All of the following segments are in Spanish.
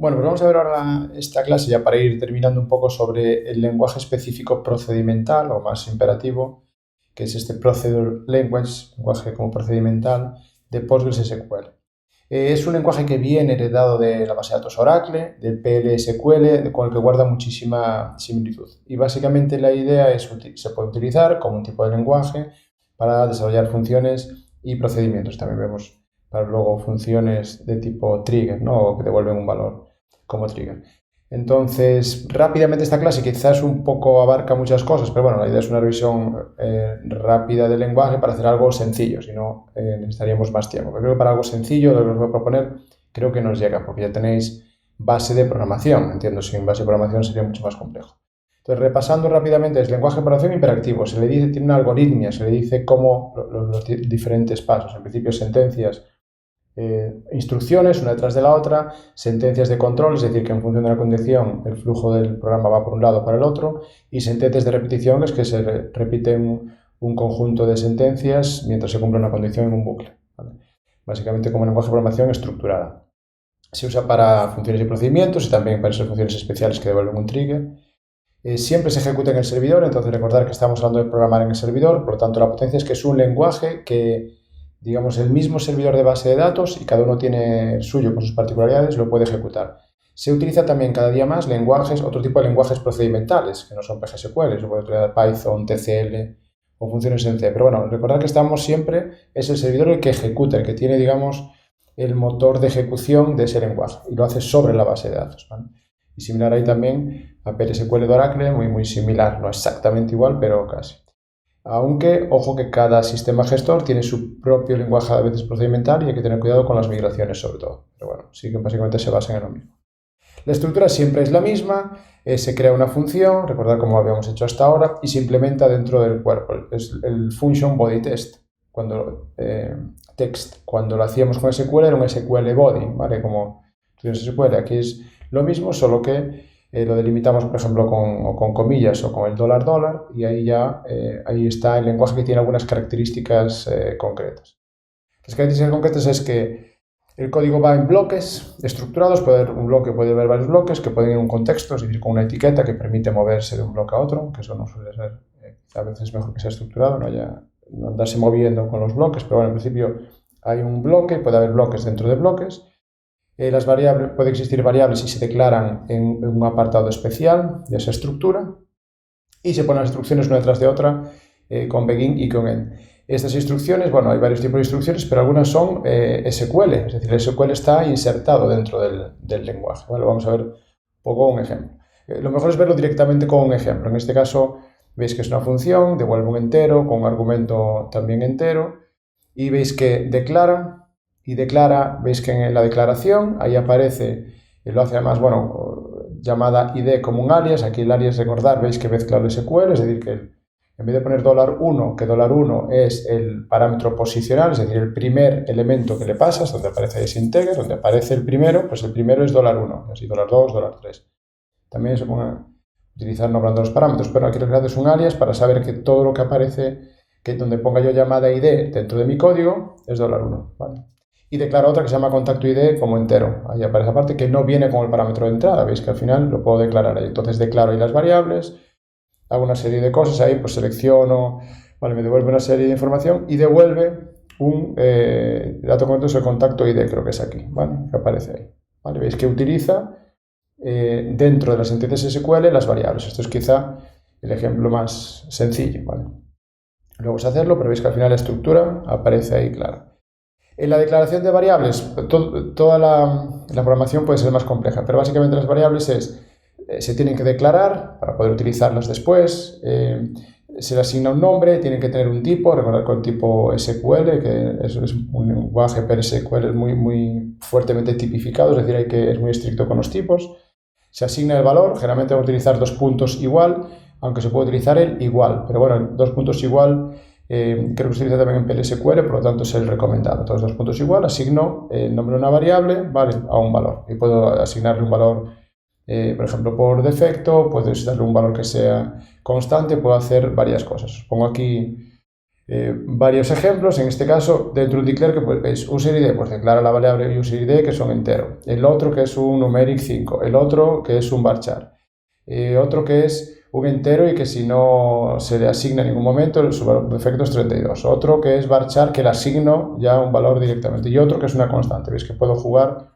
Bueno, pues vamos a ver ahora esta clase ya para ir terminando un poco sobre el lenguaje específico procedimental o más imperativo, que es este Procedure Language, lenguaje como procedimental de PostgreSQL. Es un lenguaje que viene heredado de la base de datos Oracle, del PL/SQL, con el que guarda muchísima similitud. Y básicamente la idea es que se puede utilizar como un tipo de lenguaje para desarrollar funciones y procedimientos. También vemos para luego funciones de tipo trigger, ¿no? O que devuelven un valor como trigger. Entonces, rápidamente esta clase quizás un poco abarca muchas cosas, pero bueno, la idea es una revisión rápida del lenguaje para hacer algo sencillo, si no necesitaríamos más tiempo. Pero creo que para algo sencillo, lo que os voy a proponer, creo que nos llega, porque ya tenéis base de programación. Entiendo, sin base de programación sería mucho más complejo. Entonces, repasando rápidamente, es lenguaje de programación imperativo. Se le dice, tiene una algoritmia, se le dice cómo los diferentes pasos. En principio, sentencias, instrucciones una detrás de la otra, sentencias de control, es decir, que en función de la condición el flujo del programa va por un lado o para el otro, y sentencias de repetición, es que se repiten un conjunto de sentencias mientras se cumple una condición en un bucle, ¿vale? Básicamente como lenguaje de programación estructurada. Se usa para funciones y procedimientos y también para esas funciones especiales que devuelven un trigger. Siempre se ejecuta en el servidor, entonces recordar que estamos hablando de programar en el servidor, por lo tanto la potencia es que es un lenguaje que, digamos, el mismo servidor de base de datos, y cada uno tiene el suyo con sus particularidades, lo puede ejecutar. Se utiliza también cada día más otro tipo de lenguajes procedimentales, que no son PGSQL, se puede utilizar Python, TCL o funciones en C. Pero bueno, recordar que es el servidor el que ejecuta, el que tiene, digamos, el motor de ejecución de ese lenguaje, y lo hace sobre la base de datos, ¿vale? Y similar ahí también a PLSQL de Oracle, muy similar, no exactamente igual, pero casi. Aunque, ojo, que cada sistema gestor tiene su propio lenguaje a veces procedimental y hay que tener cuidado con las migraciones sobre todo. Pero bueno, sí que básicamente se basan en lo mismo. La estructura siempre es la misma, se crea una función, recordad como habíamos hecho hasta ahora, y se implementa dentro del cuerpo. Es el function body test. Cuando lo hacíamos con SQL era un SQL body, ¿vale? Como SQL, aquí es lo mismo, solo que lo delimitamos, por ejemplo, con comillas o con el $, y ahí está el lenguaje que tiene algunas características concretas. Las características concretas es que el código va en bloques estructurados, un bloque puede haber varios bloques que pueden ir en un contexto, es decir, con una etiqueta que permite moverse de un bloque a otro, que eso no suele ser, a veces es mejor que sea estructurado, no andarse moviendo con los bloques, pero bueno, en principio hay un bloque, puede haber bloques dentro de bloques. Las variables, puede existir variables y se declaran en un apartado especial de esa estructura, y se ponen las instrucciones una detrás de otra con begin y con end. Estas instrucciones, bueno, hay varios tipos de instrucciones, pero algunas son SQL, es decir, el SQL está insertado dentro del lenguaje, ¿vale? Vamos a ver un poco un ejemplo. Lo mejor es verlo directamente con un ejemplo. En este caso, veis que es una función, devuelve un entero, con un argumento también entero, y veis que declara, veis que en la declaración, ahí aparece, lo hace además, bueno, llamada id como un alias. Aquí el alias, recordar, veis que mezcla el SQL, es decir, que en vez de poner $1, que $1 es el parámetro posicional, es decir, el primer elemento que le pasas, donde aparece ese integer, donde aparece el primero, pues el primero es $1, así $2, $3. También se puede utilizar nombrando los parámetros, pero aquí lo que hace es un alias para saber que todo lo que aparece, que donde ponga yo llamada id dentro de mi código, es $1, ¿vale? Y declaro otra que se llama contacto id como entero. Ahí aparece aparte que no viene con el parámetro de entrada. Veis que al final lo puedo declarar ahí. Entonces declaro ahí las variables, hago una serie de cosas ahí, pues selecciono, vale, me devuelve una serie de información y devuelve un dato concreto, es el contacto id, creo que es aquí, ¿vale? Que aparece ahí, ¿vale? Veis que utiliza dentro de las sentencias SQL las variables. Esto es quizá el ejemplo más sencillo, ¿vale? Luego es hacerlo, pero veis que al final la estructura aparece ahí clara. En la declaración de variables, toda la programación puede ser más compleja, pero básicamente las variables se tienen que declarar para poder utilizarlas después, se le asigna un nombre, tienen que tener un tipo, recordar con tipo SQL, que eso es un lenguaje PLSQL muy fuertemente tipificado, es decir, es muy estricto con los tipos. Se asigna el valor, generalmente vamos a utilizar 2 puntos igual, aunque se puede utilizar el igual, pero bueno, 2 puntos igual creo que se utiliza también en PLSQL, por lo tanto es el recomendado. Entonces, 2 puntos igual, asigno el nombre de una variable, vale, a un valor, y puedo asignarle un valor, por ejemplo, por defecto, puedo darle un valor que sea constante, puedo hacer varias cosas. Os pongo aquí varios ejemplos. En este caso, dentro de un declare que pues, veis useID, pues declara la variable useID que son entero, el otro que es un numeric 5, el otro que es un varchar, otro que es un entero y que si no se le asigna en ningún momento su valor por defecto es 32, otro que es varchar que le asigno ya un valor directamente y otro que es una constante. Veis que puedo jugar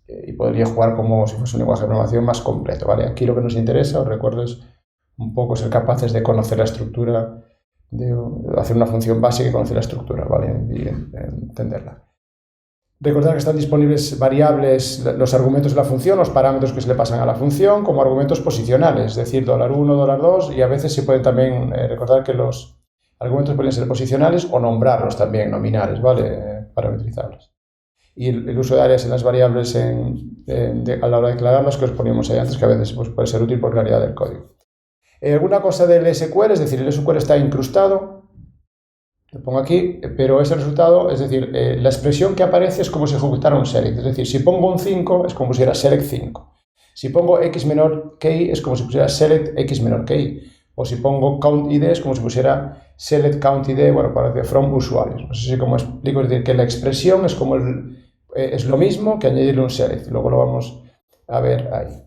y podría jugar como si fuese un lenguaje de programación más completo, ¿vale? Aquí lo que nos interesa, os recuerdo, es un poco ser capaces de conocer la estructura, de hacer una función básica y conocer la estructura, ¿vale? Y entenderla. Recordar que están disponibles variables, los argumentos de la función, los parámetros que se le pasan a la función, como argumentos posicionales, es decir, $1, $2, y a veces se pueden también recordar que los argumentos pueden ser posicionales o nombrarlos también, nominales, ¿vale? Parametrizables. Y el uso de áreas en las variables a la hora de declararlas, que os poníamos ahí antes, que a veces pues, puede ser útil por claridad del código. Alguna cosa del SQL, es decir, el SQL está incrustado, lo pongo aquí, pero ese resultado, es decir, la expresión que aparece es como si ejecutara un select, es decir, si pongo un 5 es como si pusiera select 5, si pongo x menor que y es como si pusiera select x menor que y, o si pongo count id es como si pusiera select count id, bueno, parece from usuarios, no sé si como explico, es decir, que la expresión es como es lo mismo que añadirle un select, luego lo vamos a ver ahí.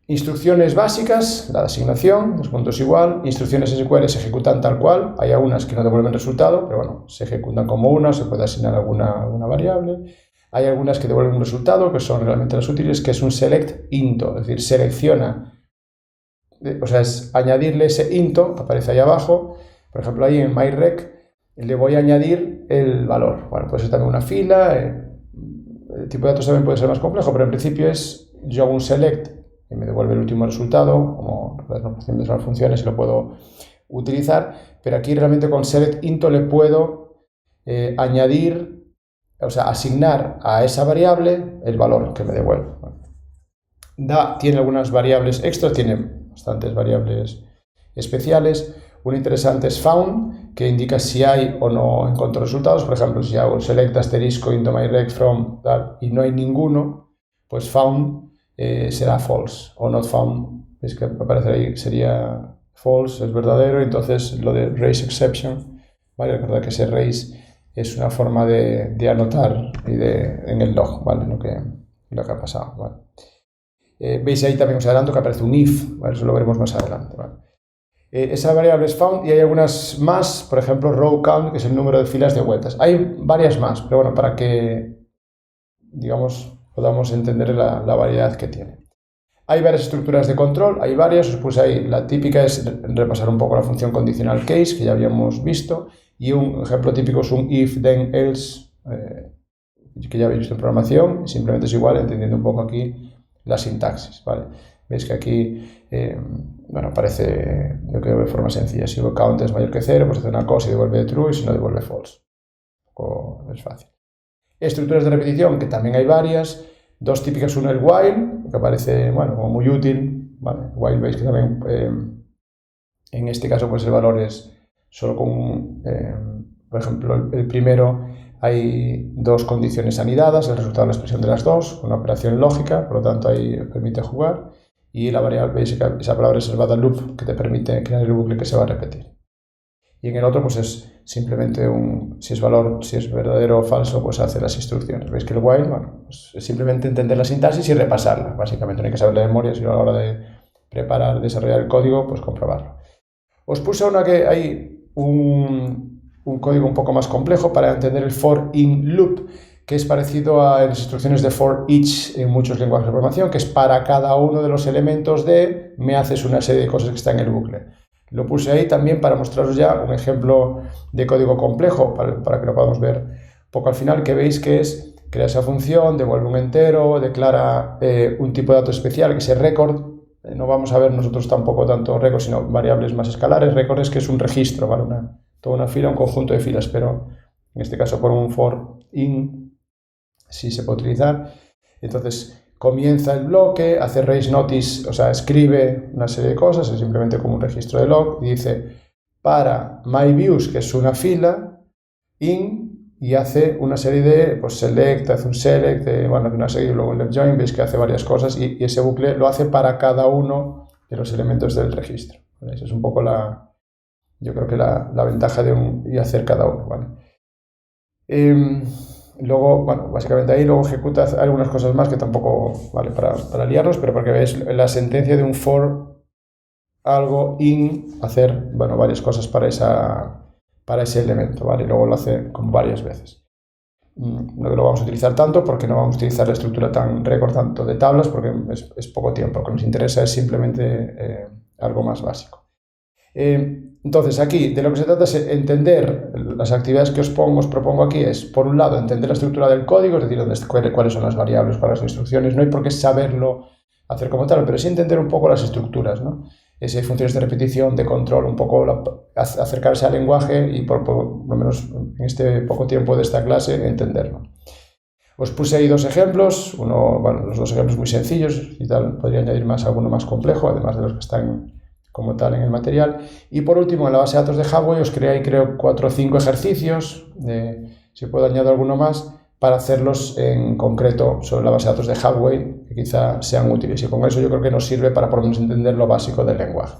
Instrucciones básicas, la de asignación, 2 puntos igual, instrucciones SQL se ejecutan tal cual, hay algunas que no devuelven resultado, pero bueno, se ejecutan como una, se puede asignar alguna variable. Hay algunas que devuelven un resultado, que son realmente las útiles, que es un select into, es decir, selecciona, o sea, es añadirle ese into, que aparece ahí abajo, por ejemplo, ahí en myRec, le voy a añadir el valor. Bueno, puede ser también una fila, el tipo de datos también puede ser más complejo, pero en principio es, yo hago un select, y me devuelve el último resultado, como las opciones de las funciones lo puedo utilizar, pero aquí realmente con select into le puedo añadir, o sea, asignar a esa variable el valor que me devuelve. Tiene algunas variables extras, tiene bastantes variables especiales. Una interesante es found, que indica si hay o no encuentro resultados. Por ejemplo, si hago select asterisco into myRec from tal, y no hay ninguno, pues found será false o not found, es que aparecerá ahí, sería false, es verdadero, entonces lo de raise exception, ¿vale? Recordad que ese raise es una forma de anotar en el log, ¿vale? Lo que ha pasado, ¿vale? Veis ahí también os adelanto que aparece un if, ¿vale? Eso lo veremos más adelante, ¿vale? Esa variable es found y hay algunas más, por ejemplo row count, que es el número de filas de vueltas. Hay varias más, pero bueno, para que, digamos, podamos entender la variedad que tiene. Hay varias estructuras de control, hay varias, os puse ahí, la típica es repasar un poco la función conditional case, que ya habíamos visto, y un ejemplo típico es un if, then, else, que ya habéis visto en programación, simplemente es igual, entendiendo un poco aquí la sintaxis, ¿vale? Veis que aquí, bueno, aparece, yo creo de forma sencilla, si count es mayor que 0, pues hace una cosa y devuelve true, y si no devuelve false. Es fácil. Estructuras de repetición, que también hay varias, dos típicas, una el while, que parece, bueno, como muy útil, ¿vale? While veis que también, en este caso, pues el valor es solo con, por ejemplo, el primero hay dos condiciones anidadas, el resultado de la expresión de las dos, una operación lógica, por lo tanto ahí permite jugar, y la variable, veis que esa palabra reservada loop, que te permite crear el bucle que se va a repetir. Y en el otro, pues es simplemente si es verdadero o falso, pues hace las instrucciones. Veis que el while, bueno, pues es simplemente entender la sintaxis y repasarla. Básicamente no hay que saber la memoria, sino a la hora de preparar, desarrollar el código, pues comprobarlo. Os puse una que hay un código un poco más complejo para entender el for in loop, que es parecido a las instrucciones de for each en muchos lenguajes de programación, que es para cada uno de los elementos de me haces una serie de cosas que está en el bucle. Lo puse ahí también para mostraros ya un ejemplo de código complejo, para que lo podamos ver un poco al final, que veis que es crea esa función, devuelve un entero, declara un tipo de dato especial que es el record. No vamos a ver nosotros tampoco tanto record, sino variables más escalares. Record es que es un registro, ¿vale? Toda una fila, un conjunto de filas, pero en este caso por un for in sí se puede utilizar. Entonces comienza el bloque, hace raise notice, o sea, escribe una serie de cosas, es simplemente como un registro de log, y dice para myViews, que es una fila, in, y hace una serie de, pues select, hace un select, bueno, hace una serie, luego un left join, veis que hace varias cosas, y ese bucle lo hace para cada uno de los elementos del registro. ¿Veis? Es un poco la yo creo que la ventaja y hacer cada uno, ¿vale? Luego, bueno, básicamente ahí luego ejecuta algunas cosas más que tampoco vale para liarnos, pero porque veis la sentencia de un for algo in hacer, bueno, varias cosas para ese elemento, ¿vale? Luego lo hace como varias veces. No lo vamos a utilizar tanto porque no vamos a utilizar la estructura tan récord tanto de tablas porque es poco tiempo. Lo que nos interesa es simplemente algo más básico. Entonces aquí de lo que se trata es entender las actividades que os propongo aquí es, por un lado, entender la estructura del código, es decir, cuáles son las variables para las instrucciones. No hay por qué saberlo hacer como tal, pero sí entender un poco las estructuras, ¿no? Si hay funciones de repetición, de control, un poco acercarse al lenguaje y por lo menos en este poco tiempo de esta clase entenderlo. Os puse ahí dos ejemplos, los dos ejemplos muy sencillos y tal, podría añadir alguno más complejo, además de los que están como tal en el material. Y por último, en la base de datos de Hubway os creé, creo, 4 o 5 ejercicios, si puedo añadir alguno más, para hacerlos en concreto sobre la base de datos de Hubway, que quizá sean útiles. Y con eso yo creo que nos sirve para por lo menos entender lo básico del lenguaje.